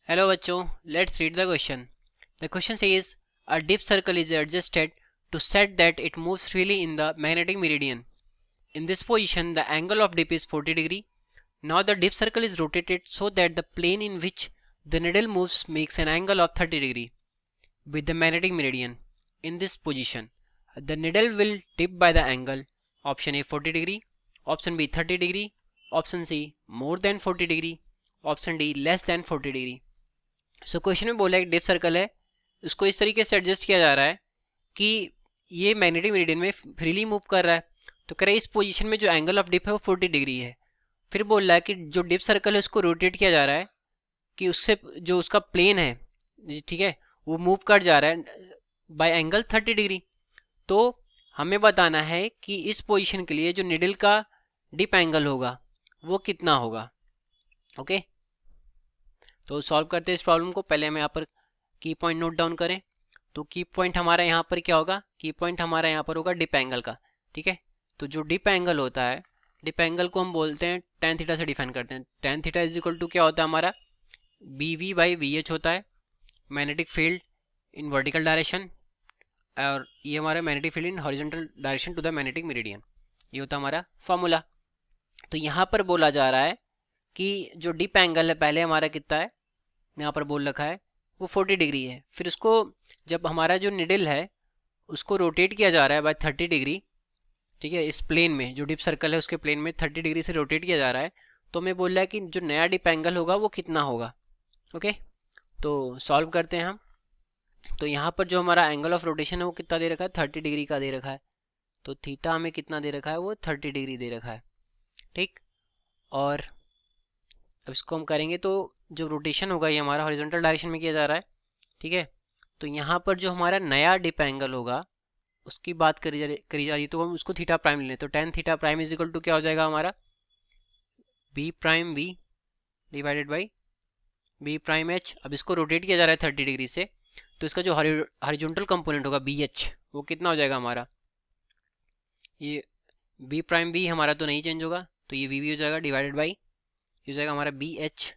Hello बच्चों, let's read the question. The question says a dip circle is adjusted to set that it moves freely in the magnetic meridian. In this position, the angle of dip is 40 degree. Now the dip circle is rotated so that the plane in which the needle moves makes an angle of 30 degree with the magnetic meridian. In this position, the needle will dip by the angle option A 40 degree, option B 30 degree, option C more than 40 degree, option D less than 40 degree. So question में बोला एक dip circle है, उसको इस तरीके से adjust किया जा रहा है कि ये मैग्नेटिक मेरिडियन में फ्रीली मूव कर रहा है। तो कह रहे हैं इस पोजीशन में जो एंगल ऑफ डिप है वो 40 डिग्री है। फिर बोल रहा है कि जो डिप सर्कल है उसको रोटेट किया जा रहा है कि उससे जो उसका प्लेन है, ठीक है, वो मूव कर जा रहा है बाय एंगल 30 डिग्री। तो हमें बताना है कि इस पोजीशन के लिए जो निडल का डिप एंगल होगा वो कितना होगा। ओके, तो सॉल्व करते हैं इस प्रॉब्लम को। पहले हम यहाँ पर की पॉइंट नोट डाउन करें। तो की पॉइंट हमारा यहाँ पर क्या होगा, की पॉइंट हमारा यहाँ पर होगा डिप एंगल का। ठीक है, तो जो डिप एंगल होता है, डिप एंगल को हम बोलते हैं tan थीटा से डिफाइन करते हैं। tan theta is equal to क्या होता है हमारा, BV बाई VH होता है, magnetic field in vertical direction, और ये हमारा magnetic field in horizontal direction to the magnetic meridian. ये होता है हमारा फॉर्मूला। तो यहाँ पर बोला जा रहा है कि जो डिप एंगल है पहले हमारा कितना है, यहाँ पर बोल रखा है वो 40 डिग्री है। फिर उसको जब हमारा जो निडल है उसको रोटेट किया जा रहा है बाय 30 डिग्री, ठीक है, इस प्लेन में जो डिप सर्कल है उसके प्लेन में 30 डिग्री से रोटेट किया जा रहा है। तो हमें बोल रहा है कि जो नया डिप एंगल होगा वो कितना होगा। ओके, तो सॉल्व करते हैं हम। तो यहाँ पर जो हमारा एंगल ऑफ रोटेशन है वो कितना दे रखा है, 30 डिग्री का दे रखा है। तो थीटा हमें कितना दे रखा है, वो 30 डिग्री दे रखा है। ठीक, और अब इसको हम करेंगे तो जो रोटेशन होगा ये हमारा हॉरिजॉन्टल डायरेक्शन में किया जा रहा है। ठीक है, तो यहाँ पर जो हमारा नया डिप एंगल होगा उसकी बात करी जा रही है, तो हम उसको थीटा प्राइम ले लें। तो tan theta prime is equal to क्या हो जाएगा हमारा, B prime V divided by B prime H। अब इसको रोटेट किया जा रहा है 30 डिग्री से, तो इसका जो हॉरिजॉन्टल कंपोनेंट होगा BH वो कितना हो जाएगा हमारा, ये B प्राइम V हमारा तो नहीं चेंज होगा, तो ये VV हो जाएगा डिवाइडेड बाई हो जाएगा हमारा BH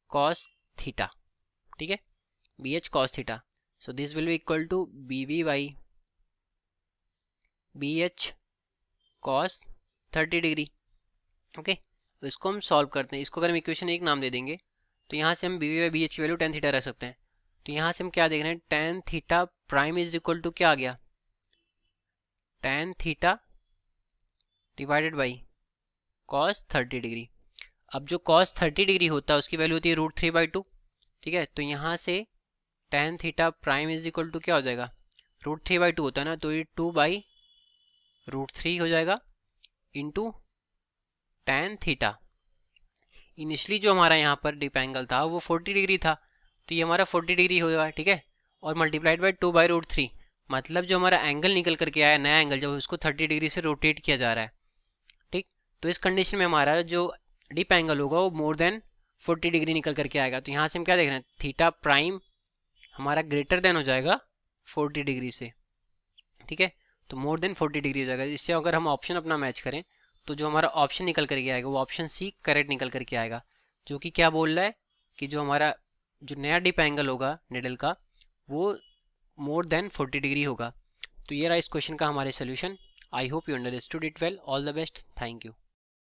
cos थीटा। ठीक है, BH cos theta. So this will be equal to BV by BH cos 30 degree. Okay, तो इसको हम सॉल्व करते हैं। इसको अगर हम इक्वेशन एक नाम दे देंगे तो यहाँ से हम BV बाई BH की वैल्यू tan थीटा रख सकते हैं। तो यहाँ से हम क्या देख रहे हैं, tan theta prime is equal to क्या आ गया, tan theta divided by cos 30 degree. अब जो cos 30 डिग्री होता है उसकी वैल्यू होती है √3/2। ठीक है, तो यहाँ से tan theta prime is equal to क्या हो जाएगा, √3/2 होता है ना, तो ये 2/√3 हो जाएगा इंटू tan थीटा। इनिशियली जो हमारा यहाँ पर डिप एंगल था वो 40 डिग्री था, तो ये हमारा 40 डिग्री होगा। ठीक है, और मल्टीप्लाइड बाई 2/√3, मतलब जो हमारा एंगल निकल करके आया नया एंगल, जब उसको 30 डिग्री से रोटेट किया जा रहा है। ठीक, तो इस कंडीशन में हमारा जो डिप एंगल होगा वो मोर देन 40 डिग्री निकल करके आएगा। तो यहाँ से हम क्या देख रहे हैं, थीटा प्राइम हमारा ग्रेटर देन हो जाएगा 40 डिग्री से। ठीक है, तो मोर देन 40 डिग्री हो जाएगा। इससे अगर हम ऑप्शन अपना मैच करें तो जो हमारा ऑप्शन निकल करके आएगा वो ऑप्शन सी करेक्ट निकल करके आएगा, जो कि क्या बोल रहा है कि जो हमारा जो नया डिप एंगल होगा निडल का वो मोर देन 40 डिग्री होगा। तो ये रहा इस क्वेश्चन का हमारे solution. I hope you understood it well. All the best, thank you.